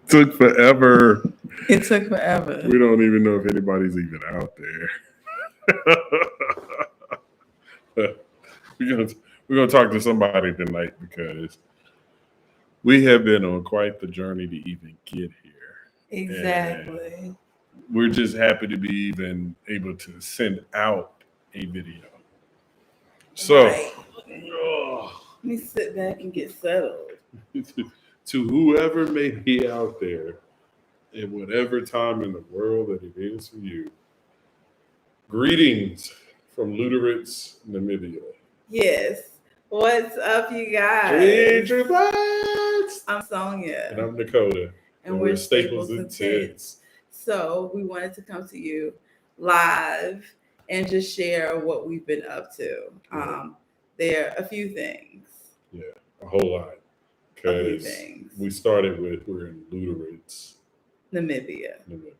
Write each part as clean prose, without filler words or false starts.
Took forever. It took forever. We don't even know if anybody's even out there. we're gonna we're gonna talk to somebody tonight because we have been on quite the journey to even get here. And Exactly. we're just happy to be even able to send out a video. So, Right. Let me sit back and get settled. to whoever may be out there, in whatever time in the world that it is for you, greetings from Luderitz, Namibia. Yes. What's up, you guys? Ginger Bites! I'm Sonia. And I'm Dakota. And we're Staples Staples and and Tits. Tits. So we wanted to come to you live and just share what we've been up to. There are a few things. Yeah, a whole lot. A few Because things. we started with, we're in Luderitz, Namibia. Namibia.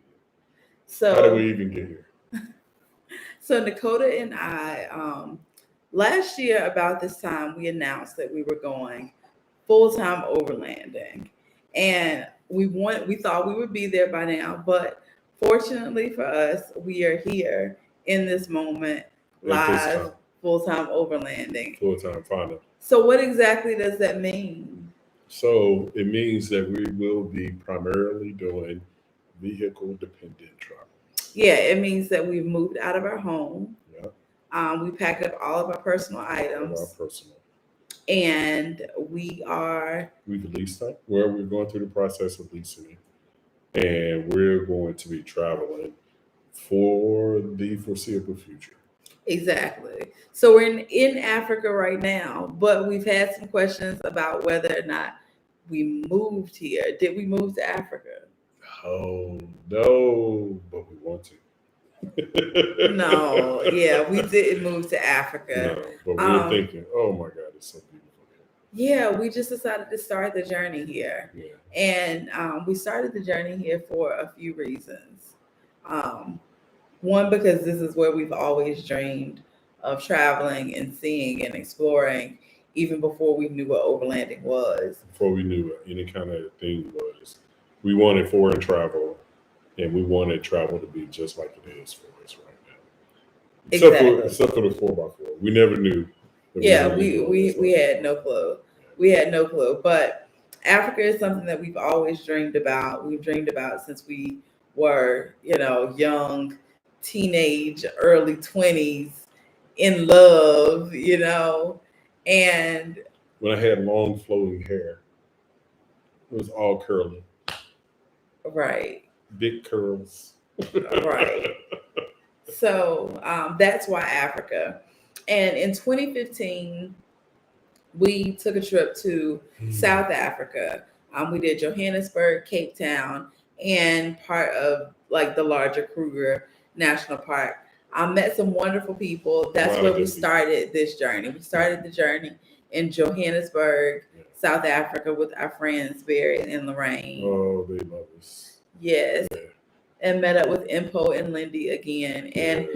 So How did we even get here? So Dakota and I, last year about this time, we announced that we were going full-time overlanding, and we thought we would be there by now, but fortunately for us, we are here in this moment, live, full-time overlanding. Full-time finally. So what exactly does that mean? So it means that we will be primarily doing vehicle-dependent travel. Yeah, it means that we've moved out of our home. Yeah. We packed up all of our personal items. And we've leased it. Well, we're going through the process of leasing it, and we're going to be traveling for the foreseeable future. Exactly. So we're in Africa right now, but we've had some questions about whether or not we moved here. Did we move to Africa? Oh no, but we want to. No, yeah, we didn't move to Africa. No, but we were thinking, oh my God, it's so beautiful here. Yeah, we just decided to start the journey here. Yeah. And we started the journey here for a few reasons. One, because this is where we've always dreamed of traveling and seeing and exploring, even before we knew what overlanding was. Before we knew what any kind of thing was. We wanted foreign travel, and we wanted travel to be just like it is for us right now. Exactly. Except for the 4x4. We never knew. Yeah, we had no clue. We had no clue. But Africa is something that we've always dreamed about. We've dreamed about since we were, young, teenage, early 20s, in love, and when I had long flowing hair, it was all curly. Right. Big curls. Right. So that's why Africa. And in 2015, we took a trip to South Africa. We did Johannesburg, Cape Town, and part of the larger Kruger National Park. I met some wonderful people. That's where we started this journey. We started the journey in Johannesburg, South Africa, with our friends Barry and Lorraine. Oh, they love us. Yes. Yeah. And met up with Impo and Lindy again. And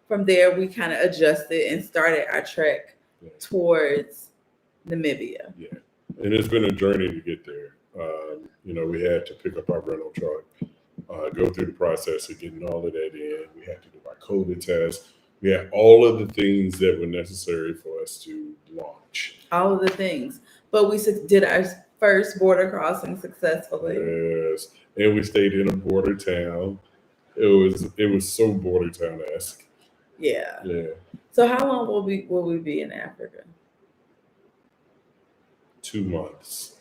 from there we kind of adjusted and started our trek towards Namibia. Yeah. And it's been a journey to get there. We had to pick up our rental truck, go through the process of getting all of that in. We had to do our COVID test. We had all of the things that were necessary for us to launch. All of the things. But we did our first border crossing successfully. Yes. And we stayed in a border town. It was so border town-esque. Yeah. Yeah. So how long will we be in Africa? 2 months.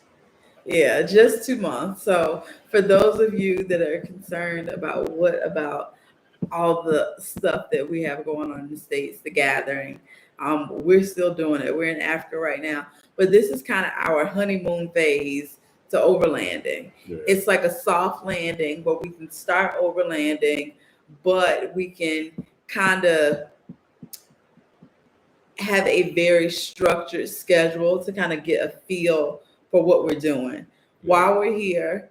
Yeah, just 2 months. So for those of you that are concerned about all the stuff that we have going on in the States, the gathering, we're still doing it. We're in Africa right now, but this is kind of our honeymoon phase to overlanding. Yeah. It's like a soft landing where we can start overlanding, but we can kind of have a very structured schedule to kind of get a feel for what we're doing. While we're here,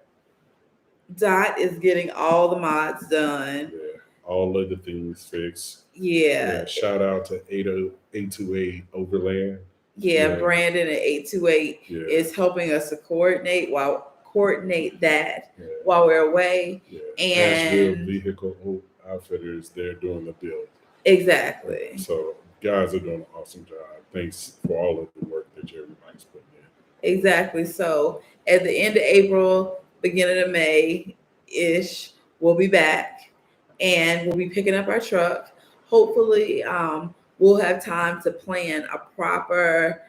Dot is getting all the mods done. Yeah, all of the things fixed. Yeah. Shout out to 828 Overland. Yeah, Brandon at 828 is helping us to coordinate that while we're away. Asheville And Vehicle Outfitters, they're doing the build. Exactly. So guys are doing an awesome job. Thanks for all of the work that everybody's putting in. Exactly. So at the end of April, beginning of May ish, we'll be back and we'll be picking up our truck. Hopefully, we'll have time to plan a proper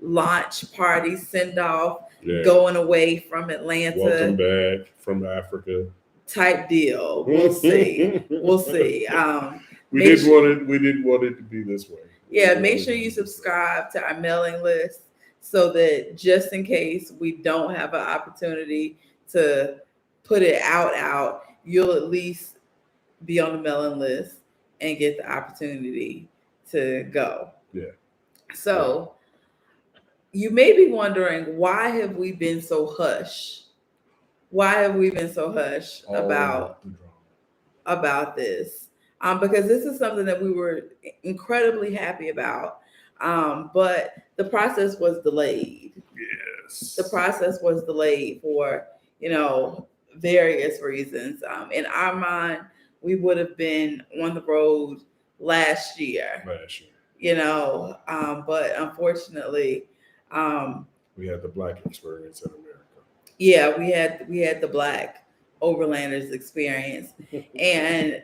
launch party, send off, going away from Atlanta. Welcome back from Africa. Type deal. We'll see. We'll see. We didn't want it to be this way. Yeah, make sure you subscribe to our mailing list so that just in case we don't have an opportunity to put it out, you'll at least be on the mailing list and get the opportunity to go. Yeah. So you may be wondering, why have we been so hush? Why have we been so hush about this? Because this is something that we were incredibly happy about. But the process was delayed. Yes. The process was delayed for, various reasons. In our mind, we would have been on the road last year. But unfortunately, we had the Black experience in America. Yeah, we had the Black overlanders experience. And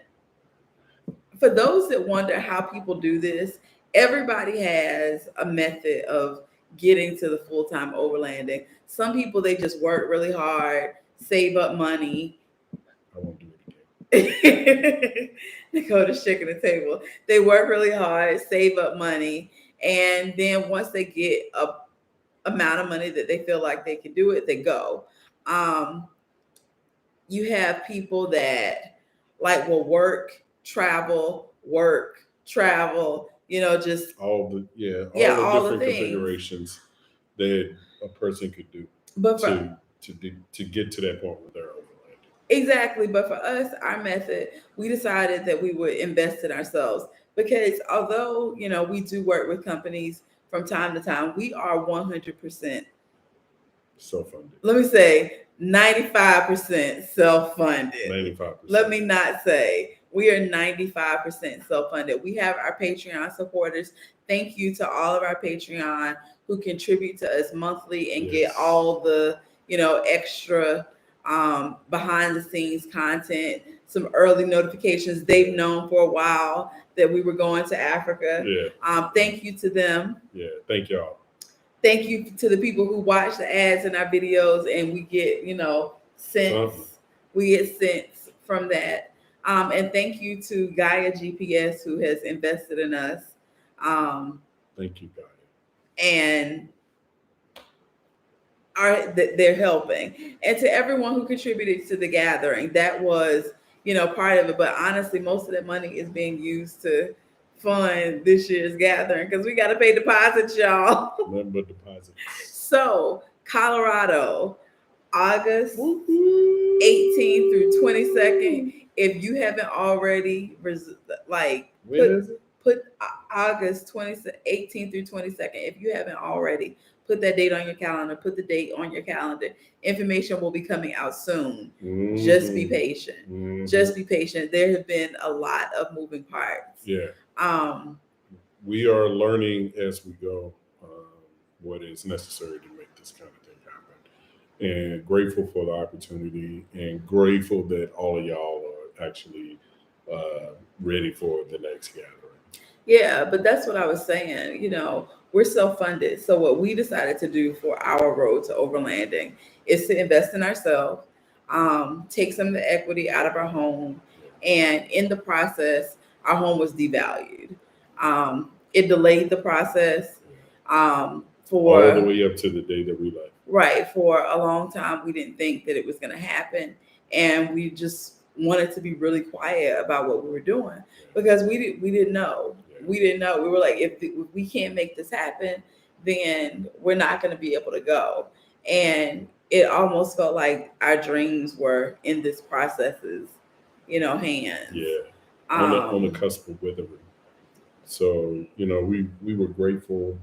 for those that wonder how people do this, everybody has a method of getting to the full-time overlanding. Some people, they just work really hard, save up money. I won't do it again. Dakota's shaking the table. They work really hard, save up money, and then once they get a amount of money that they feel like they can do it, they go. You have people that will work, travel, just all the different configurations that a person could do to get to that point with their overlanding. Exactly. But for us, our method, we decided that we would invest in ourselves because although, we do work with companies from time to time, we are 100% self-funded. Let me say 95% self-funded. 95%. Let me not say we are 95% self-funded. We have our Patreon supporters. Thank you to all of our Patreon who contribute to us monthly and get all the, extra behind the scenes content, some early notifications. They've known for a while that we were going to Africa. Thank you to them. Yeah, thank y'all. Thank you to the people who watch the ads in our videos and we get, cents. We get cents from that. And thank you to Gaia GPS who has invested in us. Thank you, Gaia. And they're helping. And to everyone who contributed to the gathering, that was, part of it. But honestly, most of that money is being used to fund this year's gathering because we got to pay deposits, y'all. Nothing but deposits. So Colorado, August 18th through 22nd. If you haven't already, put August 18th through 22nd. If you haven't already, put that date on your calendar. Put the date on your calendar. Information will be coming out soon. Mm-hmm. Just be patient. Mm-hmm. Just be patient. There have been a lot of moving parts. Yeah. We are learning as we go what is necessary to make this kind of thing happen. And grateful for the opportunity and grateful that all of y'all are actually ready for the next gathering. Yeah, but that's what I was saying. We're self-funded. So what we decided to do for our road to overlanding is to invest in ourselves, take some of the equity out of our home. And in the process, our home was devalued. It delayed the process for all the way up to the day that we left. Right. For a long time, we didn't think that it was going to happen. And we just wanted to be really quiet about what we were doing because we didn't know. We didn't know. We were like, if we can't make this happen, then we're not going to be able to go. And it almost felt like our dreams were in this process's, hands. Yeah. On the cusp of withering. So, we were grateful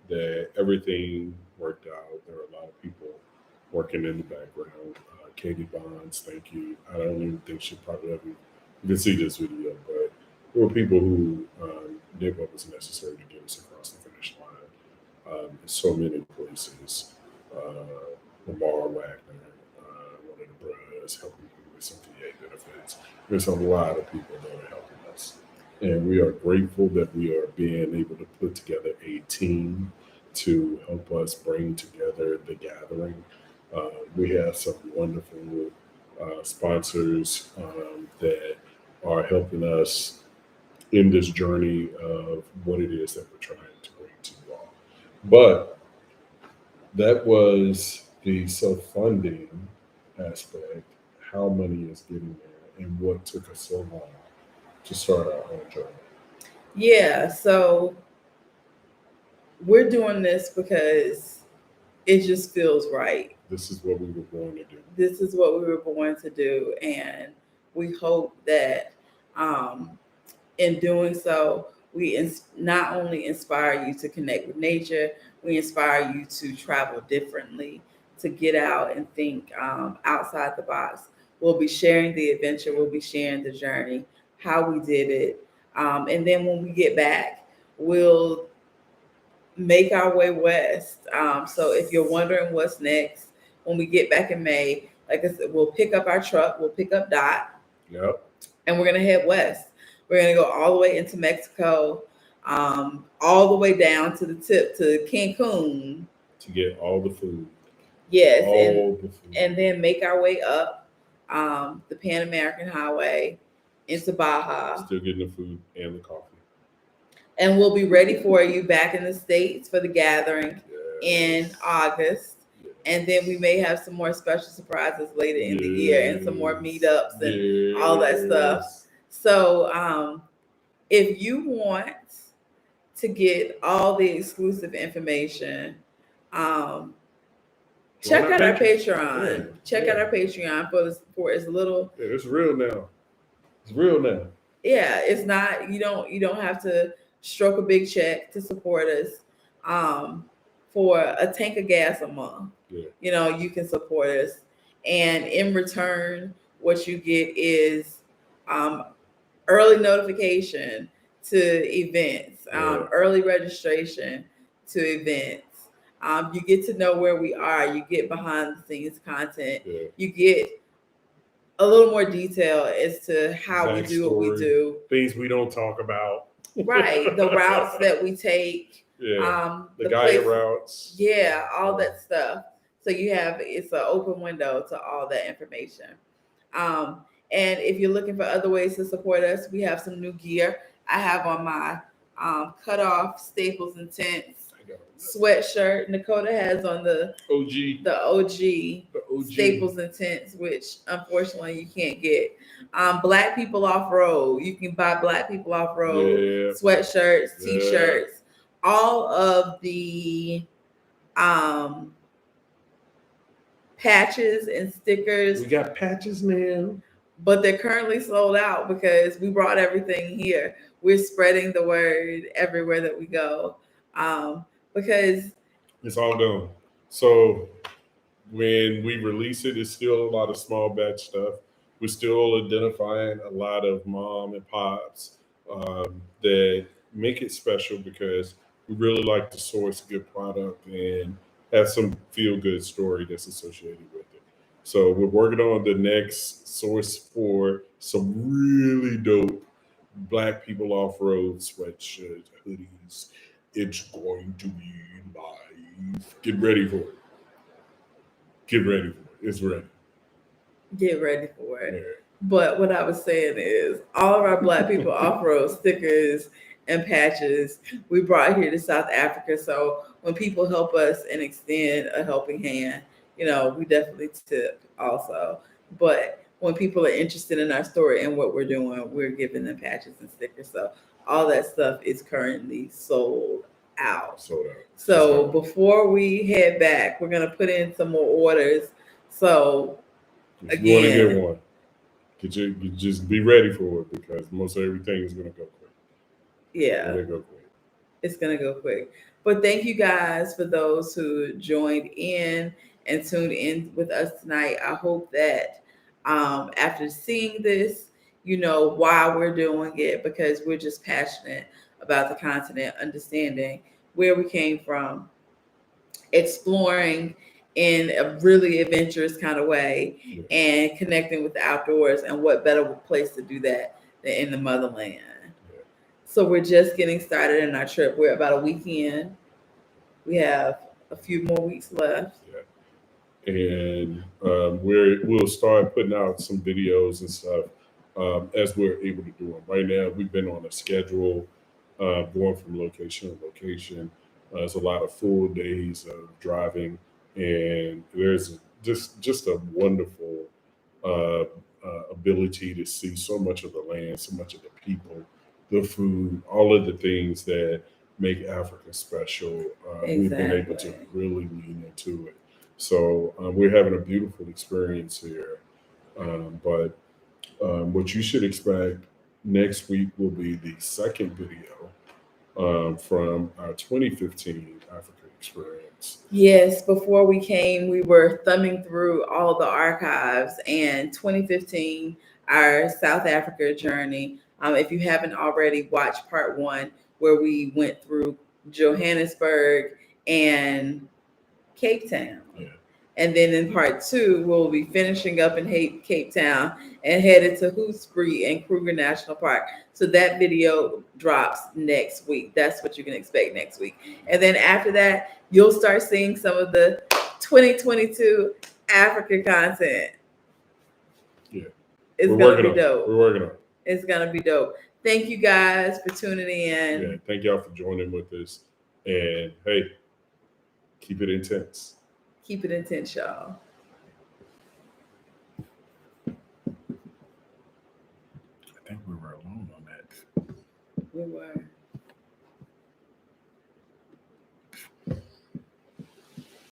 that everything worked out. There were a lot of people working in the background. Katie Bonds, thank you. I don't even think she probably ever you can see this video, but there were people who did what was necessary to get us across the finish line in so many places. Lamar Wagner, one of the brothers, helping people with some VA benefits. There's a lot of people that are helping us. And we are grateful that we are being able to put together a team to help us bring together the gathering. We have some wonderful sponsors that are helping us in this journey of what it is that we're trying to bring to you all. But that was the self-funding aspect, how money is getting there, and what took us so long to start our own journey. Yeah, so we're doing this because it just feels right. This is what we were born to do. This is what we were born to do, and we hope that in doing so, we not only inspire you to connect with nature, we inspire you to travel differently, to get out and think outside the box. We'll be sharing the adventure, we'll be sharing the journey, how we did it. And then when we get back, we'll make our way west. So if you're wondering what's next, when we get back in May, like I said, we'll pick up our truck, we'll pick up Dot, Yep. and we're gonna head west. We're gonna go all the way into Mexico, all the way down to the tip to Cancun. To get all the food. Yes, All the food. and then make our way up the Pan American Highway into Baja. Still getting the food and the coffee. And we'll be ready for you back in the States for the gathering in Yes. August. And then we may have some more special surprises later in the year and some more meetups and all that stuff. So if you want to get all the exclusive information, check out our Patreon. Yeah. Check out our Patreon for as little. Yeah, it's real now. It's real now. Yeah, it's not. You don't have to stroke a big check to support us. For a tank of gas a month, Yeah. You can support us, and in return, what you get is early notification to events, early registration to events. You get to know where we are. You get behind the scenes content. Yeah. You get a little more detail as to how we do what we do. Things we don't talk about. Right. The routes that we take. Yeah. The guided routes. Yeah, all that stuff. So it's an open window to all that information. And if you're looking for other ways to support us, we have some new gear. I have on my cut off Staples and Tents sweatshirt. Dakota has on the OG Staples and Tents, which unfortunately you can't get. Black People Off Road. You can buy Black People Off Road sweatshirts, t-shirts, all of the patches and stickers. We got patches, man. But they're currently sold out because we brought everything here. We're spreading the word everywhere that we go. Because it's all done. So when we release it, it's still a lot of small batch stuff. We're still identifying a lot of mom and pops that make it special because we really like to source good product and have some feel-good story that's associated with it. So we're working on the next source for some really dope Black People Off-Road sweatshirts, hoodies. It's going to be live. Get ready for it. Get ready for it. It's ready. Get ready for it. Yeah. But what I was saying is all of our Black People Off-Road stickers and patches we brought here to South Africa. So when people help us and extend a helping hand, we definitely tip also. But when people are interested in our story and what we're doing, we're giving them patches and stickers. So all that stuff is currently sold out. So before we head back, we're gonna put in some more orders. So if you want to get one, you just be ready for it because most of everything is gonna go quick. Yeah. Go quick. It's gonna go quick. But thank you guys for those who joined in and tuned in with us tonight. I hope that after seeing this, you know why we're doing it, because we're just passionate about the continent, understanding where we came from, exploring in a really adventurous kind of way, Yeah. and connecting with the outdoors. And what better place to do that than in the motherland? Yeah. So we're just getting started in our trip. We're about a weekend. We have a few more weeks left. Yeah. And we'll start putting out some videos and stuff as we're able to do them. Right now, we've been on a schedule, going from location to location. There's a lot of full days of driving, and there's just a wonderful uh, ability to see so much of the land, so much of the people, the food, all of the things that make Africa special. We've been able to Exactly. really lean into it. So we're having a beautiful experience here. But what you should expect next week will be the second video from our 2015 Africa experience. Yes, before we came, we were thumbing through all the archives, and 2015, our South Africa journey. If you haven't already watched part one, where we went through Johannesburg and Cape Town. Yeah. And then in part two, we'll be finishing up in Cape Town and headed to Hoospree and Kruger National Park. So that video drops next week. That's what you can expect next week. And then after that, you'll start seeing some of the 2022 Africa content. Yeah. It's We're going to working be on it. dope. We're working on it. It's going to be dope. Thank you guys for tuning in. Yeah. Thank y'all for joining with us. And hey, keep it intense. Keep it intense, y'all. I think we were alone on that. We were.